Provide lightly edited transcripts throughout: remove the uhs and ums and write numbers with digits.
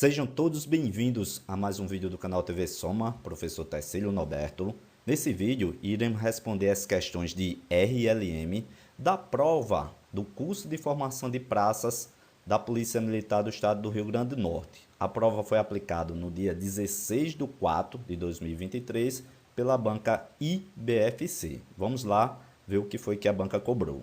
Sejam todos bem-vindos a mais um vídeo do canal TV Soma, professor Tecílio Norberto. Nesse vídeo, iremos responder as questões de RLM da prova do curso de formação de praças da Polícia Militar do Estado do Rio Grande do Norte. A prova foi aplicada no dia 16 de 4 de 2023 pela banca IBFC. Vamos lá ver o que foi que a banca cobrou.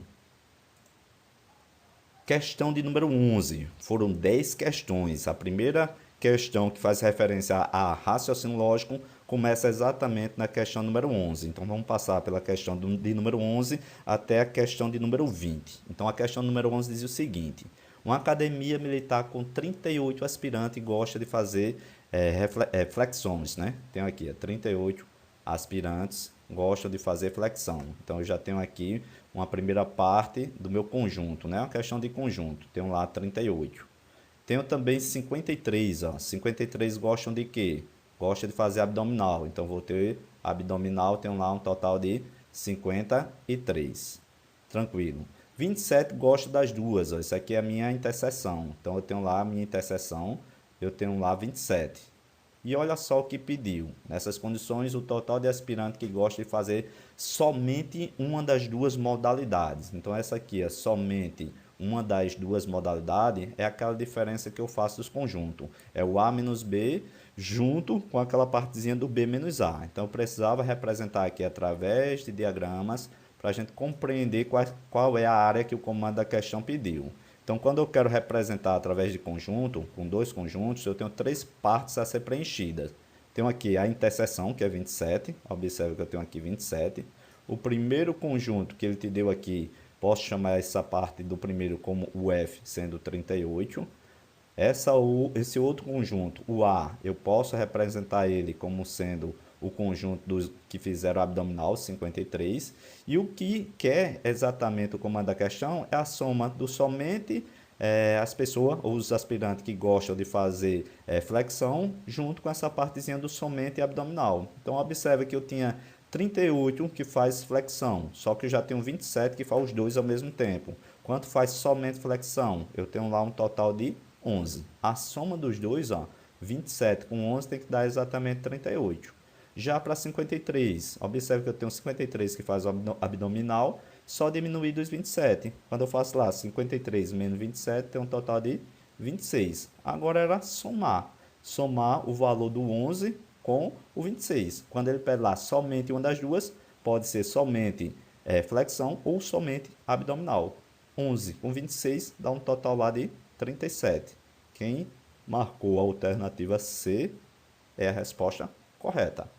Questão de número 11. Foram 10 questões. A primeira questão, que faz referência a raciocínio lógico, começa exatamente na questão número 11. Então, vamos passar pela questão de número 11 até a questão de número 20. Então, a questão número 11 diz o seguinte: uma academia militar com 38 aspirantes gosta de fazer flexões, né? Tenho aqui 38 aspirantes gostam de fazer flexão. Então, eu já tenho aqui uma primeira parte do meu conjunto, né? Uma questão de conjunto. Tenho lá 38. Tenho também 53, ó. 53 gostam de quê? Gostam de fazer abdominal. Então, vou ter abdominal, tenho lá um total de 53. Tranquilo. 27 gostam das duas, ó. Isso aqui é a minha interseção. Então, eu tenho lá a minha interseção, eu tenho lá 27. E olha só o que pediu. Nessas condições, o total de aspirantes que gosta de fazer somente uma das duas modalidades. Então, essa aqui é somente uma das duas modalidades, é aquela diferença que eu faço dos conjuntos. É o A menos B junto com aquela partezinha do B menos A. Então, eu precisava representar aqui através de diagramas para a gente compreender qual é a área que o comando da questão pediu. Então, quando eu quero representar através de conjunto, com dois conjuntos, eu tenho três partes a ser preenchidas. Tenho aqui a interseção, que é 27. Observe que eu tenho aqui 27. O primeiro conjunto que ele te deu aqui, posso chamar essa parte do primeiro como o F, sendo 38. Esse outro conjunto, o A, eu posso representar ele como sendo o conjunto dos que fizeram abdominal, 53, e o que quer exatamente o comando da questão é a soma do somente as pessoas, ou os aspirantes que gostam de fazer flexão, junto com essa partezinha do somente abdominal. Então, observe que eu tinha 38 que faz flexão, só que eu já tenho 27 que faz os dois ao mesmo tempo. Quanto faz somente flexão? Eu tenho lá um total de 11. A soma dos dois, ó, 27 com 11 tem que dar exatamente 38. Já para 53, observe que eu tenho 53 que faz o abdominal, só diminuir dos 27. Quando eu faço lá 53 menos 27, tem um total de 26. Agora era somar. Somar o valor do 11 com o 26. Quando ele pede lá somente uma das duas, pode ser somente flexão ou somente abdominal. 11 com 26 dá um total lá de 37. Quem marcou a alternativa C é a resposta correta.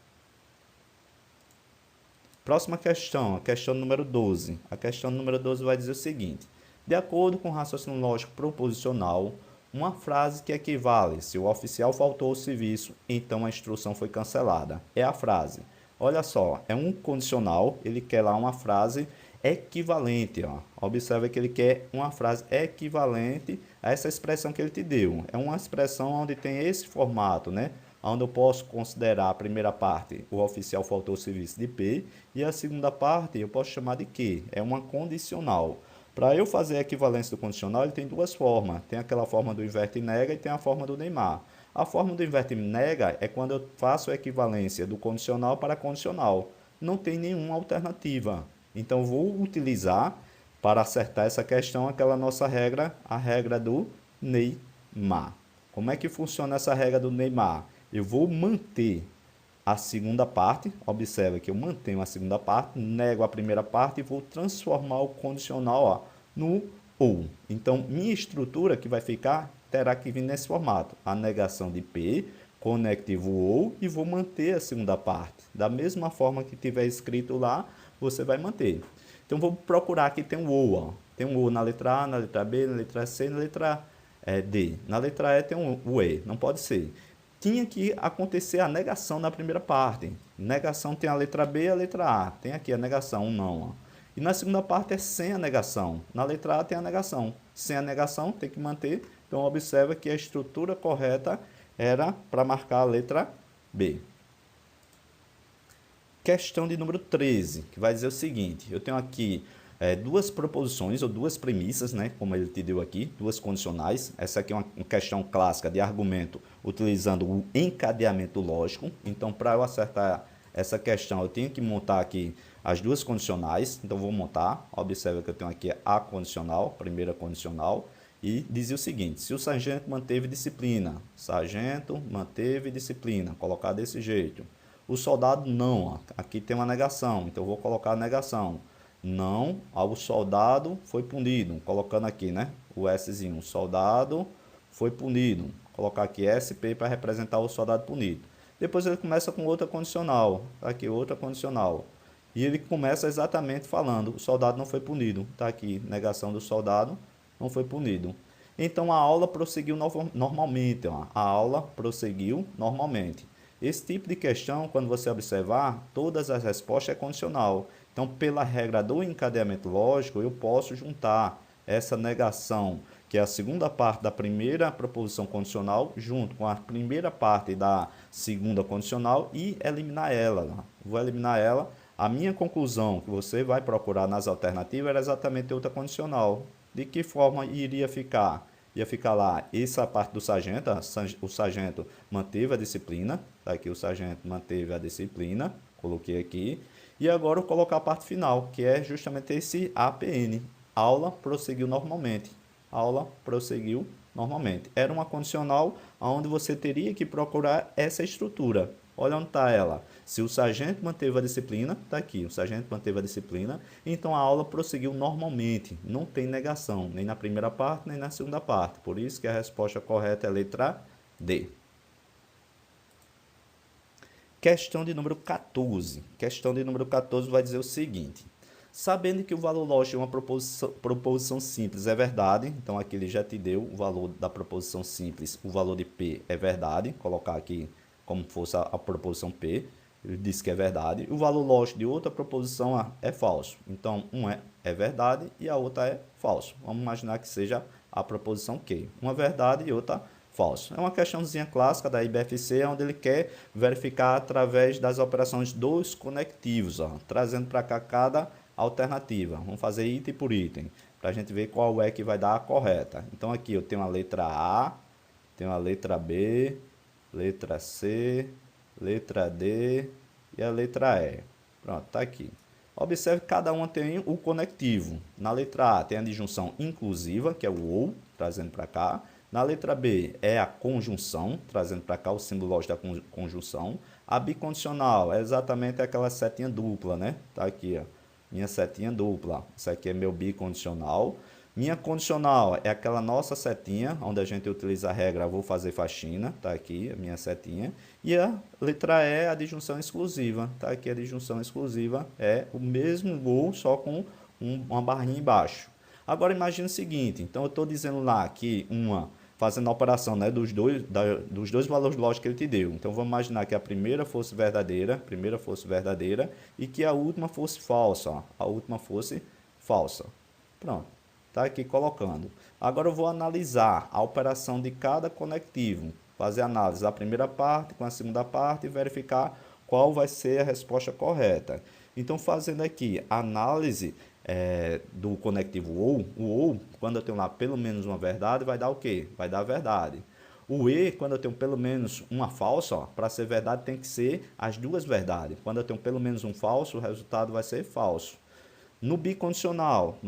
Próxima questão, a questão número 12. A questão número 12 vai dizer o seguinte: de acordo com o raciocínio lógico proposicional, uma frase que equivale: se o oficial faltou ao serviço, então a instrução foi cancelada. É a frase. Olha só, é um condicional, ele quer lá uma frase equivalente. Ó. Observe que ele quer uma frase equivalente a essa expressão que ele te deu. É uma expressão onde tem esse formato, né? Onde eu posso considerar a primeira parte, o oficial faltou ao serviço, de P, e a segunda parte eu posso chamar de Q, é uma condicional. Para eu fazer a equivalência do condicional, ele tem duas formas. Tem aquela forma do inverte e nega e tem a forma do Neymar. A forma do inverte e nega é quando eu faço a equivalência do condicional para condicional. Não tem nenhuma alternativa. Então, vou utilizar, para acertar essa questão, aquela nossa regra, a regra do Neymar. Como é que funciona essa regra do Neymar? Eu vou manter a segunda parte, observa que eu mantenho a segunda parte, nego a primeira parte e vou transformar o condicional, ó, no ou. Então, minha estrutura que vai ficar terá que vir nesse formato. A negação de P, conectivo ou, e vou manter a segunda parte. Da mesma forma que tiver escrito lá, você vai manter. Então, vou procurar aqui, tem um ou, ó. Tem um ou na letra A, na letra B, na letra C, na letra D. Na letra E tem um E, não pode ser. Tinha que acontecer a negação na primeira parte. Negação tem a letra B e a letra A. Tem aqui a negação, não. Ó. E na segunda parte é sem a negação. Na letra A tem a negação. Sem a negação tem que manter. Então, observa que a estrutura correta era para marcar a letra B. Questão de número 13, que vai dizer o seguinte: eu tenho aqui duas proposições ou duas premissas, né, como ele te deu aqui, duas condicionais. Essa aqui é uma questão clássica de argumento utilizando o encadeamento lógico. Então, para eu acertar essa questão, eu tenho que montar aqui as duas condicionais. Então, vou montar. Observa que eu tenho aqui a condicional, primeira condicional, e dizia o seguinte: se o sargento manteve disciplina, sargento manteve disciplina, colocar desse jeito. O soldado não, ó, aqui tem uma negação, então eu vou colocar a negação. Não, o soldado foi punido, colocando aqui, né, o Szinho, o soldado foi punido, colocar aqui SP para representar o soldado punido. Depois ele começa com outra condicional, tá aqui outra condicional, e ele começa exatamente falando, o soldado não foi punido, tá aqui, negação do soldado, não foi punido. Então a aula prosseguiu normalmente, ó, a aula prosseguiu normalmente. Esse tipo de questão, quando você observar, todas as respostas é condicional. Então, pela regra do encadeamento lógico, eu posso juntar essa negação, que é a segunda parte da primeira proposição condicional, junto com a primeira parte da segunda condicional e eliminar ela. Vou eliminar ela. A minha conclusão que você vai procurar nas alternativas era exatamente outra condicional. De que forma iria ficar? Ia ficar lá essa parte do sargento, o sargento manteve a disciplina, tá aqui o sargento manteve a disciplina, coloquei aqui, e agora eu colocar a parte final, que é justamente esse APN, aula prosseguiu normalmente, aula prosseguiu normalmente. Era uma condicional onde você teria que procurar essa estrutura. Olha onde está ela. Se o sargento manteve a disciplina, está aqui, o sargento manteve a disciplina, então a aula prosseguiu normalmente. Não tem negação, nem na primeira parte, nem na segunda parte. Por isso que a resposta correta é a letra D. Questão de número 14. Questão de número 14 vai dizer o seguinte. Sabendo que o valor lógico de uma proposição simples é verdade, então aqui ele já te deu o valor da proposição simples, o valor de P é verdade, colocar aqui como fosse a proposição P, ele disse que é verdade, o valor lógico de outra proposição é falso. Então, uma é verdade e a outra é falso. Vamos imaginar que seja a proposição Q. Uma verdade e outra falso. É uma questãozinha clássica da IBFC, onde ele quer verificar através das operações dos conectivos, ó, trazendo para cá cada alternativa. Vamos fazer item por item, para a gente ver qual é que vai dar a correta. Então, aqui eu tenho a letra A, tenho a letra B, letra C, letra D e a letra E. Pronto, está aqui. Observe que cada uma tem o conectivo. Na letra A tem a disjunção inclusiva, que é o OU, trazendo para cá. Na letra B é a conjunção, trazendo para cá o símbolo lógico da conjunção. A bicondicional é exatamente aquela setinha dupla, né? Tá aqui, ó. Minha setinha dupla. Isso aqui é meu bicondicional. Minha condicional é aquela nossa setinha, onde a gente utiliza a regra vou fazer faxina, tá aqui a minha setinha. E a letra E é a disjunção exclusiva, tá aqui a disjunção exclusiva, é o mesmo ou só com uma barrinha embaixo. Agora imagine o seguinte, então eu estou dizendo lá que fazendo a operação, né, dos dois valores lógicos que ele te deu. Então vamos imaginar que a primeira fosse verdadeira, e que a última fosse falsa, ó, a última fosse falsa. Pronto. Está aqui colocando. Agora eu vou analisar a operação de cada conectivo, fazer análise da primeira parte com a segunda parte e verificar qual vai ser a resposta correta. Então, fazendo aqui a análise do conectivo OU, o OU, quando eu tenho lá pelo menos uma verdade, vai dar o quê? Vai dar a verdade. O E, quando eu tenho pelo menos uma falsa, para ser verdade tem que ser as duas verdades. Quando eu tenho pelo menos um falso, o resultado vai ser falso. No bicondicional,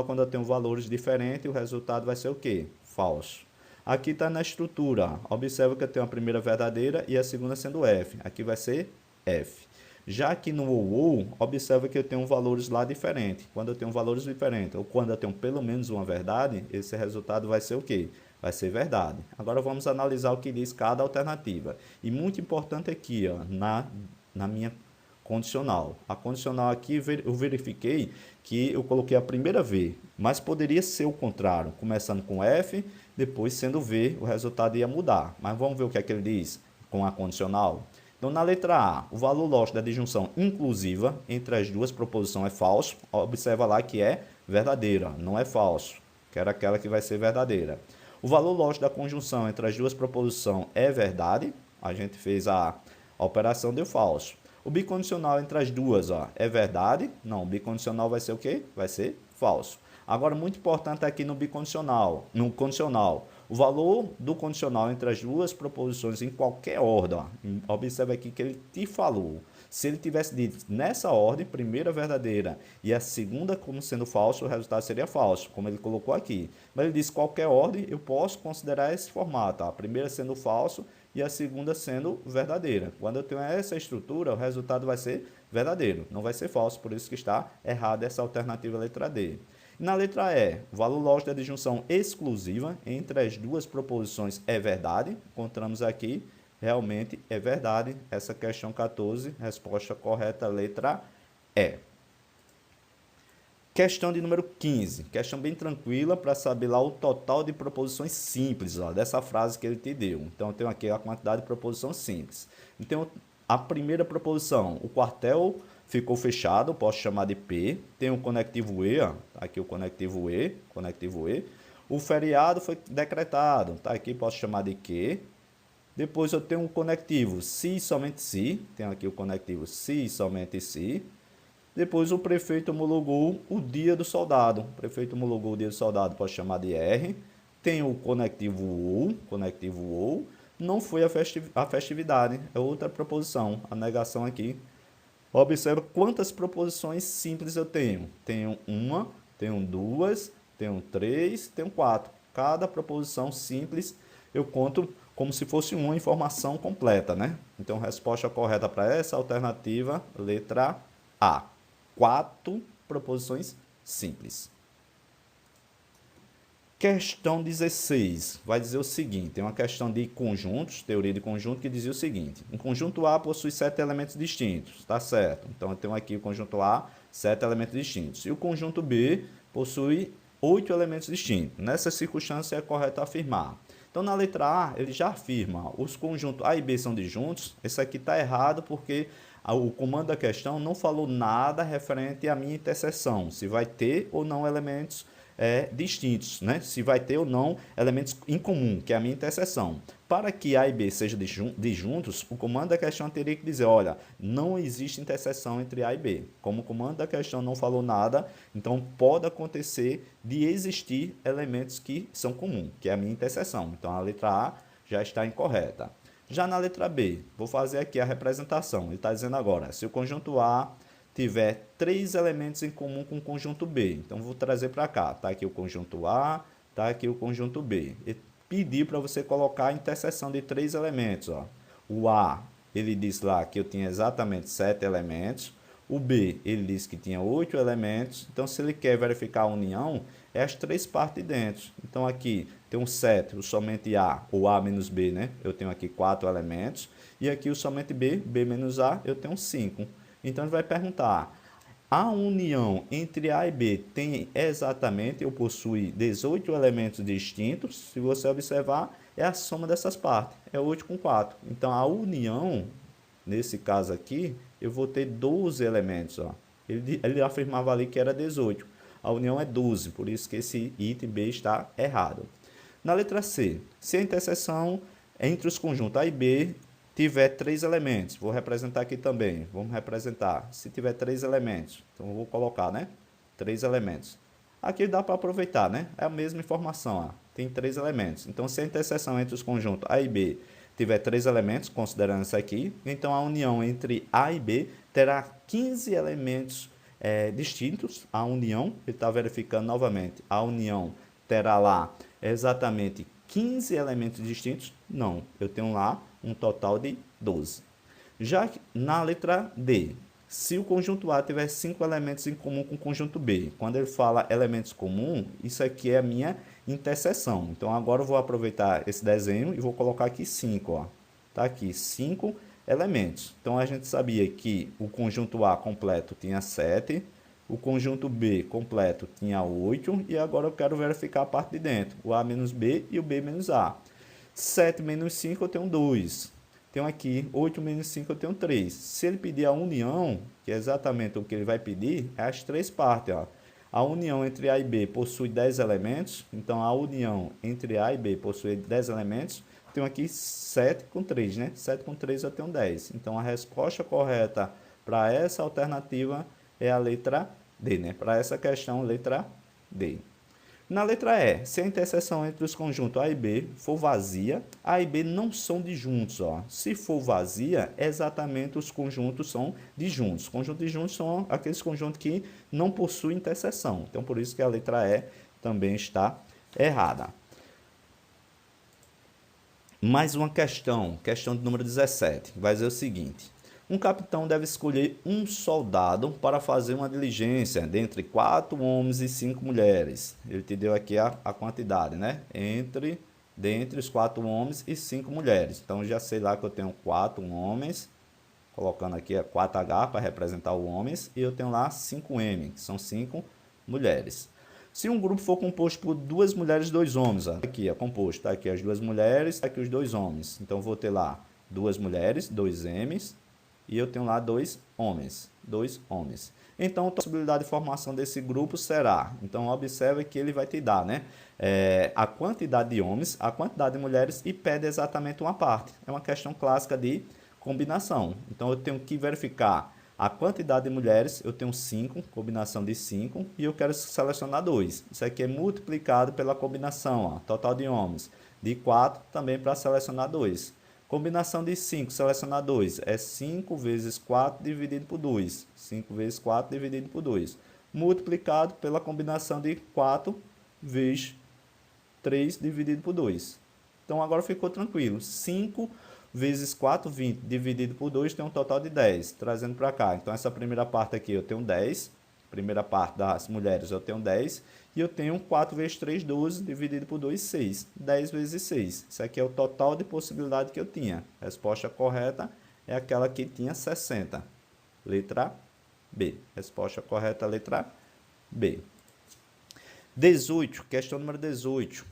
quando eu tenho valores diferentes, o resultado vai ser o quê? Falso. Aqui está na estrutura, observa que eu tenho a primeira verdadeira e a segunda sendo F. Aqui vai ser F. Já aqui no OU, observa que eu tenho valores lá diferentes. Quando eu tenho valores diferentes, ou quando eu tenho pelo menos uma verdade, esse resultado vai ser o quê? Vai ser verdade. Agora vamos analisar o que diz cada alternativa. E muito importante aqui, ó, na minha condicional. A condicional aqui eu verifiquei que eu coloquei a primeira V, mas poderia ser o contrário, começando com F, depois sendo V, o resultado ia mudar. Mas vamos ver o que é que ele diz com a condicional. Então, na letra A, o valor lógico da disjunção inclusiva entre as duas proposições é falso. Observa lá que é verdadeira, não é falso, que era aquela que vai ser verdadeira. O valor lógico da conjunção entre as duas proposições é verdade. A gente fez a operação, deu falso. O bicondicional entre as duas, ó, é verdade? Não, o bicondicional vai ser o quê? Vai ser falso. Agora, muito importante aqui no bicondicional, no condicional, o valor do condicional entre as duas proposições em qualquer ordem, ó, observe aqui que ele te falou. Se ele tivesse dito nessa ordem, primeira verdadeira e a segunda como sendo falso, o resultado seria falso, como ele colocou aqui. Mas ele disse qualquer ordem, eu posso considerar esse formato, a primeira sendo falso e a segunda sendo verdadeira. Quando eu tenho essa estrutura, o resultado vai ser verdadeiro, não vai ser falso, por isso que está errada essa alternativa letra D. Na letra E, o valor lógico da disjunção exclusiva entre as duas proposições é verdade. Encontramos aqui, realmente é verdade. Essa questão 14, resposta correta, letra E. Questão de número 15, questão bem tranquila para saber lá o total de proposições simples, ó, dessa frase que ele te deu. Então, eu tenho aqui a quantidade de proposição simples. Então, a primeira proposição, o quartel ficou fechado, posso chamar de P. Tem o conectivo E, ó, tá aqui o conectivo E. O feriado foi decretado, tá aqui, posso chamar de Q. Depois eu tenho o conectivo se e somente se, tem aqui o conectivo se e somente se. Depois o prefeito homologou o dia do soldado. O prefeito homologou o dia do soldado, pode chamar de R. Tem o conectivo ou. Não foi a festividade, é outra proposição, a negação aqui. Observa quantas proposições simples eu tenho. Tenho uma, tenho duas, tenho três, tenho quatro. Cada proposição simples eu conto como se fosse uma informação completa, né? Então, resposta correta para essa alternativa, letra A. 4 proposições simples. Questão 16 vai dizer o seguinte, tem uma questão de conjuntos, teoria de conjunto, que dizia o seguinte: um conjunto A possui 7 elementos distintos, tá certo? Então, eu tenho aqui o conjunto A, 7 elementos distintos. E o conjunto B possui 8 elementos distintos. Nessa circunstância, é correto afirmar. Então, na letra A, ele já afirma, os conjuntos A e B são disjuntos. Esse aqui está errado porque o comando da questão não falou nada referente à minha interseção, se vai ter ou não elementos distintos, né? Se vai ter ou não elementos em comum, que é a minha interseção. Para que A e B sejam disjuntos, o comando da questão teria que dizer, olha, não existe interseção entre A e B. Como o comando da questão não falou nada, então pode acontecer de existir elementos que são comuns, que é a minha interseção. Então, a letra A já está incorreta. Já na letra B, vou fazer aqui a representação. Ele está dizendo agora, se o conjunto A tiver 3 elementos em comum com o conjunto B, então vou trazer para cá. Está aqui o conjunto A, está aqui o conjunto B. E pedir para você colocar a interseção de 3 elementos. Ó. O A, ele diz lá que eu tinha exatamente 7 elementos. O B, ele diz que tinha 8 elementos. Então, se ele quer verificar a união, é as 3 partes de dentro. Então, aqui tem um 7, o somente A, ou A menos B, né? Eu tenho aqui 4 elementos. E aqui o somente B, B menos A, eu tenho 5. Então, ele vai perguntar, a união entre A e B tem exatamente, ou possui 18 elementos distintos? Se você observar, é a soma dessas partes, é 8 com 4. Então, a união, nesse caso aqui, eu vou ter 12 elementos. Ó. Ele afirmava ali que era 18. A união é 12, por isso que esse item B está errado. Na letra C, se a interseção entre os conjuntos A e B tiver 3 elementos, vou representar aqui também, vamos representar, se tiver 3 elementos, então eu vou colocar, né, 3 elementos. Aqui dá para aproveitar, né, é a mesma informação, ó, tem 3 elementos. Então, se a interseção entre os conjuntos A e B tiver 3 elementos, considerando isso aqui, então a união entre A e B terá 15 elementos distintos. A união, ele está verificando novamente, a união terá lá exatamente 15 elementos distintos? Não, eu tenho lá um total de 12. Já na letra D, se o conjunto A tiver 5 elementos em comum com o conjunto B, quando ele fala elementos comuns, isso aqui é a minha interseção. Então, agora eu vou aproveitar esse desenho e vou colocar aqui 5. Ó. Tá aqui, 5 elementos. Então, a gente sabia que o conjunto A completo tinha 7, o conjunto B completo tinha 8, e agora eu quero verificar a parte de dentro, o A menos B e o B menos A. 7 menos 5 eu tenho 2. Tenho aqui 8 menos 5 eu tenho 3. Se ele pedir a união, que é exatamente o que ele vai pedir, é as 3 partes. Ó. A união entre A e B possui 10 elementos, então a união entre A e B possui 10 elementos. Tenho aqui 7 com 3, né? 7 com 3 eu tenho 10. Então, a resposta correta para essa alternativa é a letra D, né? Para essa questão, letra D. Na letra E, se a interseção entre os conjuntos A e B for vazia, A e B não são disjuntos. Ó. Se for vazia, exatamente os conjuntos são disjuntos. Conjuntos disjuntos são aqueles conjuntos que não possuem interseção. Então, por isso que a letra E também está errada. Mais uma questão de número 17, vai dizer o seguinte: um capitão deve escolher um soldado para fazer uma diligência dentre 4 homens e 5 mulheres. Ele te deu aqui a quantidade, né? Dentre os 4 homens e 5 mulheres. Então, já sei lá que eu tenho 4 homens, colocando aqui a 4H para representar os homens, e eu tenho lá 5M, que são 5 mulheres. Se um grupo for composto por 2 mulheres e 2 homens, ó, aqui é composto, está aqui as 2 mulheres, está aqui os 2 homens. Então, vou ter lá 2 mulheres, 2 M's, e eu tenho lá 2 homens, 2 homens. Então, a possibilidade de formação desse grupo será, então, observe que ele vai te dar, né? A quantidade de homens, a quantidade de mulheres e pede exatamente uma parte. É uma questão clássica de combinação. Então, eu tenho que verificar a quantidade de mulheres, eu tenho 5, combinação de 5, e eu quero selecionar 2. Isso aqui é multiplicado pela combinação, ó, total de homens, de 4, também para selecionar 2. Combinação de 5, selecionar 2, é 5 vezes 4 dividido por 2. 5 vezes 4 dividido por 2. Multiplicado pela combinação de 4 vezes 3 dividido por 2. Então, agora ficou tranquilo. 5 vezes 4, 20, dividido por 2, tem um total de 10, trazendo para cá. Então, essa primeira parte aqui eu tenho 10, primeira parte das mulheres eu tenho 10, e eu tenho 4 vezes 3, 12, dividido por 2, 6. 10 vezes 6. Isso aqui é o total de possibilidade que eu tinha. A resposta correta é aquela que tinha 60. Letra B. Resposta correta, letra B. 18, questão número 18.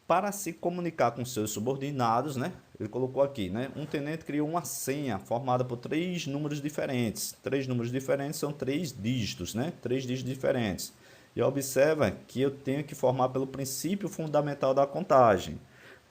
Para se comunicar com seus subordinados, né? Ele colocou aqui, né? Um tenente criou uma senha formada por 3 números diferentes. 3 números diferentes são 3 dígitos, né? 3 dígitos diferentes. E observa que eu tenho que formar pelo princípio fundamental da contagem,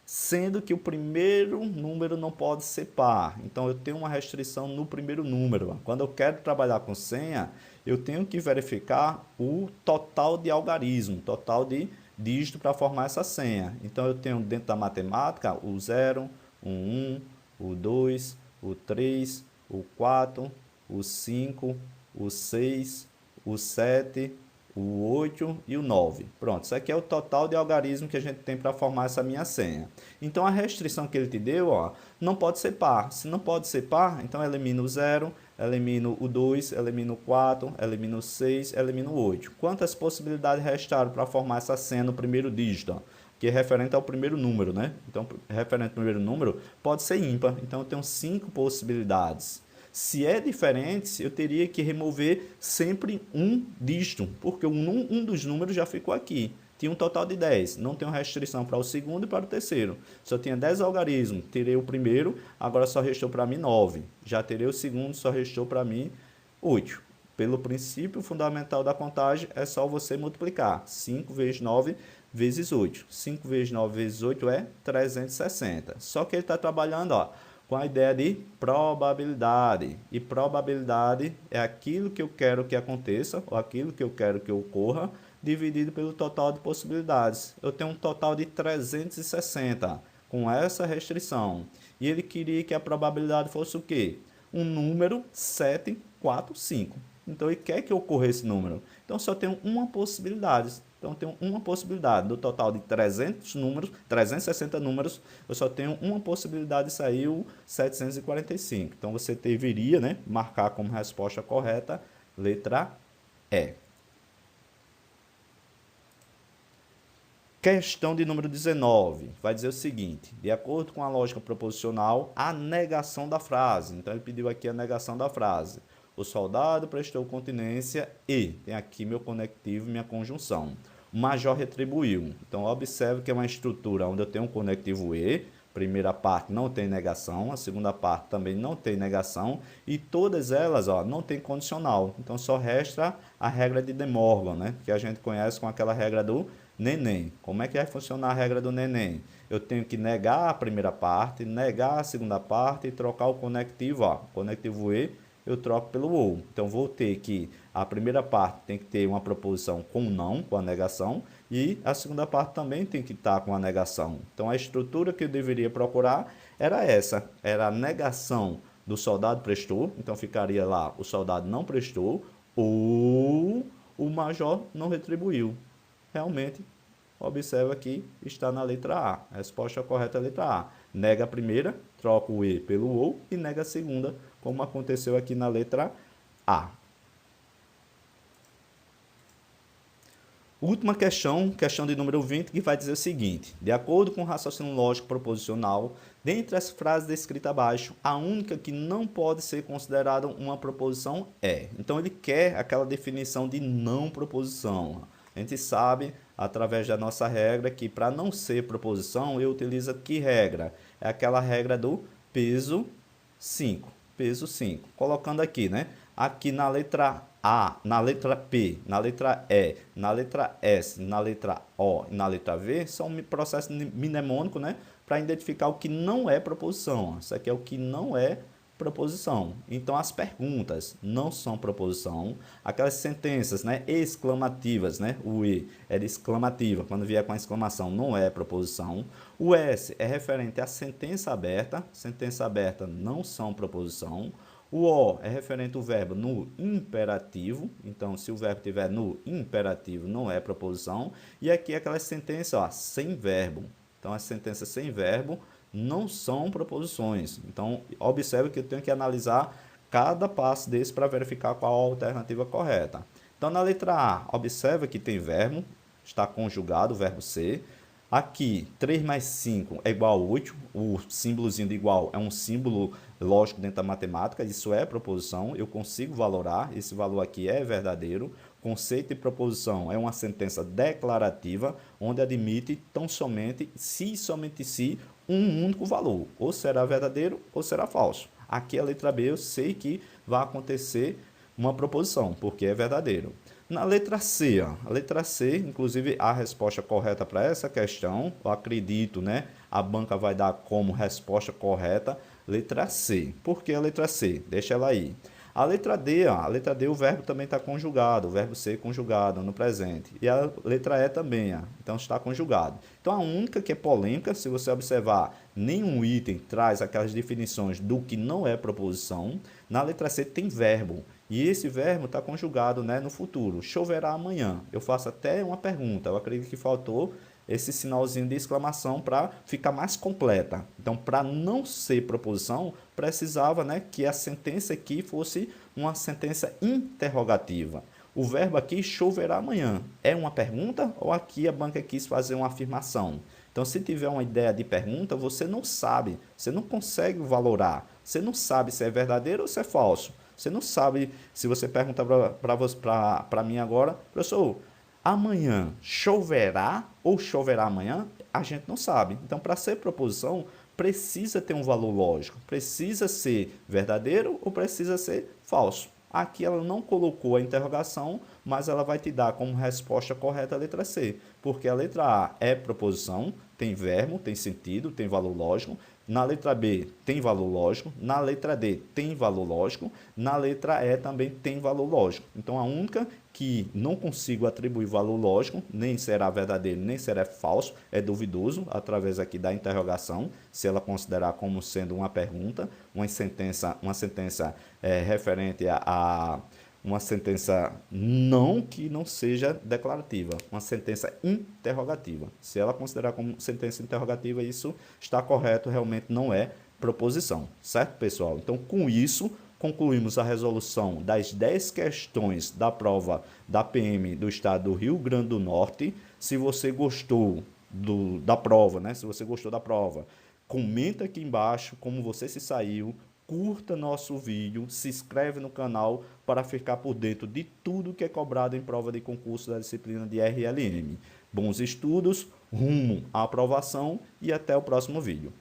sendo que o primeiro número não pode ser par. Então, eu tenho uma restrição no primeiro número. Quando eu quero trabalhar com senha, eu tenho que verificar o total de algarismo, total de dígito para formar essa senha. Então, eu tenho dentro da matemática o 0, o 1, o 2, o 3, o 4, o 5, o 6, o 7, o 8 e o 9. Pronto, isso aqui é o total de algarismo que a gente tem para formar essa minha senha. Então, a restrição que ele te deu, ó, não pode ser par. Se não pode ser par, então elimina o 0, elimino o 2, elimino o 4, elimino o 6, elimino o 8. Quantas possibilidades restaram para formar essa senha no primeiro dígito? Que é referente ao primeiro número, né? Então, referente ao primeiro número, pode ser ímpar. Então, eu tenho 5 possibilidades. Se é diferente, eu teria que remover sempre um dígito, porque um dos números já ficou aqui. Tinha um total de 10, não tenho restrição para o segundo e para o terceiro. Só tinha 10 algarismos, terei o primeiro, agora só restou para mim 9. Já terei o segundo, só restou para mim 8. Pelo princípio fundamental da contagem, é só você multiplicar. 5 vezes 9 vezes 8. 5 vezes 9 vezes 8 é 360. Só que ele está trabalhando, ó, com a ideia de probabilidade. E probabilidade é aquilo que eu quero que aconteça, ou aquilo que eu quero que ocorra, dividido pelo total de possibilidades. Eu tenho um total de 360 com essa restrição. E ele queria que a probabilidade fosse o quê? Um número 7, 4, 5. Então, ele quer que ocorra esse número. Então, só tenho uma possibilidade. Então, eu tenho uma possibilidade. Do total de 300 números, 360 números, eu só tenho uma possibilidade de sair o 745. Então, você deveria, né, marcar como resposta correta, letra E. Questão de número 19, vai dizer o seguinte: de acordo com a lógica proposicional, a negação da frase. Então, ele pediu aqui a negação da frase. O soldado prestou continência e, tem aqui meu conectivo, minha conjunção. O major retribuiu. Então, observe que é uma estrutura onde eu tenho um conectivo e, Primeira parte não tem negação, a segunda parte também não tem negação e todas elas, ó, não tem condicional. Então só resta a regra de De Morgan, né? Que a gente conhece com aquela regra do neném. Como é que vai funcionar a regra do neném? Eu tenho que negar a primeira parte, negar a segunda parte e trocar o conectivo A. O conectivo E eu troco pelo OU. Então vou ter que a primeira parte tem que ter uma proposição com não, com a negação, e a segunda parte também tem que estar com a negação. Então a estrutura que eu deveria procurar era essa, era a negação do soldado prestou, então ficaria lá o soldado não prestou ou o major não retribuiu. Realmente, observa que está na letra A. A resposta correta é a letra A. Nega a primeira, troca o E pelo OU e nega a segunda, como aconteceu aqui na letra A. Última questão, questão de número 20, que vai dizer o seguinte: de acordo com o raciocínio lógico proposicional, dentre as frases descritas abaixo, a única que não pode ser considerada uma proposição é. Então ele quer aquela definição de não proposição. A gente sabe, através da nossa regra, que para não ser proposição, eu utilizo que regra? É aquela regra do peso 5. Peso 5. Colocando aqui, né? Aqui na letra A, na letra P, na letra E, na letra S, na letra O e na letra V, são processos mnemônicos, né? Para identificar o que não é proposição. Isso aqui é o que não é proposição. Então, as perguntas não são proposição. Aquelas sentenças, né, exclamativas, né, o E é de exclamativa, quando vier com a exclamação não é proposição. O S é referente à sentença aberta não são proposição. O O é referente ao verbo no imperativo, então se o verbo estiver no imperativo não é proposição. E aqui aquelas sentenças, ó, sem verbo. Então, as sentenças sem verbo não são proposições. Então, observe que eu tenho que analisar cada passo desse para verificar qual a alternativa correta. Então, na letra A, observe que tem verbo, está conjugado, o verbo ser. Aqui, 3 mais 5 é igual a 8. O símbolozinho de igual é um símbolo lógico dentro da matemática. Isso é proposição. Eu consigo valorar. Esse valor aqui é verdadeiro. Conceito de proposição é uma sentença declarativa, onde admite tão somente, se e somente se, um único valor. Ou será verdadeiro ou será falso. Aqui a letra B eu sei que vai acontecer uma proposição, porque é verdadeiro. Na letra C, ó, a letra C, inclusive a resposta correta para essa questão, eu acredito, né? A banca vai dar como resposta correta, letra C. Por que a letra C? Deixa ela aí. A letra D, ó, a letra D o verbo também está conjugado, o verbo ser conjugado no presente. E a letra E também, ó, então está conjugado. Então a única que é polêmica, se você observar, nenhum item traz aquelas definições do que não é proposição. Na letra C tem verbo. E esse verbo está conjugado, né, no futuro. Choverá amanhã. Eu faço até uma pergunta. Eu acredito que faltou esse sinalzinho de exclamação para ficar mais completa. Então, para não ser proposição, precisava, né, que a sentença aqui fosse uma sentença interrogativa. O verbo aqui, choverá amanhã, é uma pergunta ou aqui a banca quis fazer uma afirmação? Então, se tiver uma ideia de pergunta, você não sabe, você não consegue valorar, você não sabe se é verdadeiro ou se é falso. Você não sabe, se você perguntar para mim agora, professor, amanhã choverá ou choverá amanhã? A gente não sabe. Então, para ser proposição, precisa ter um valor lógico. Precisa ser verdadeiro ou precisa ser falso. Aqui ela não colocou a interrogação, mas ela vai te dar como resposta correta a letra C. Porque a letra A é proposição, tem verbo, tem sentido, tem valor lógico. Na letra B tem valor lógico, na letra D tem valor lógico, na letra E também tem valor lógico. Então, a única que não consigo atribuir valor lógico, nem será verdadeiro, nem será falso, é duvidoso, através aqui da interrogação, se ela considerar como sendo uma pergunta, uma sentença referente a uma sentença não que não seja declarativa, uma sentença interrogativa. Se ela considerar como sentença interrogativa, isso está correto, realmente não é proposição, certo, pessoal? Então, com isso, concluímos a resolução das 10 questões da prova da PM do estado do Rio Grande do Norte. Se você gostou da prova, né? Se você gostou da prova, comenta aqui embaixo como você se saiu, curta nosso vídeo, se inscreve no canal para ficar por dentro de tudo que é cobrado em prova de concurso da disciplina de RLM. Bons estudos, rumo à aprovação e até o próximo vídeo.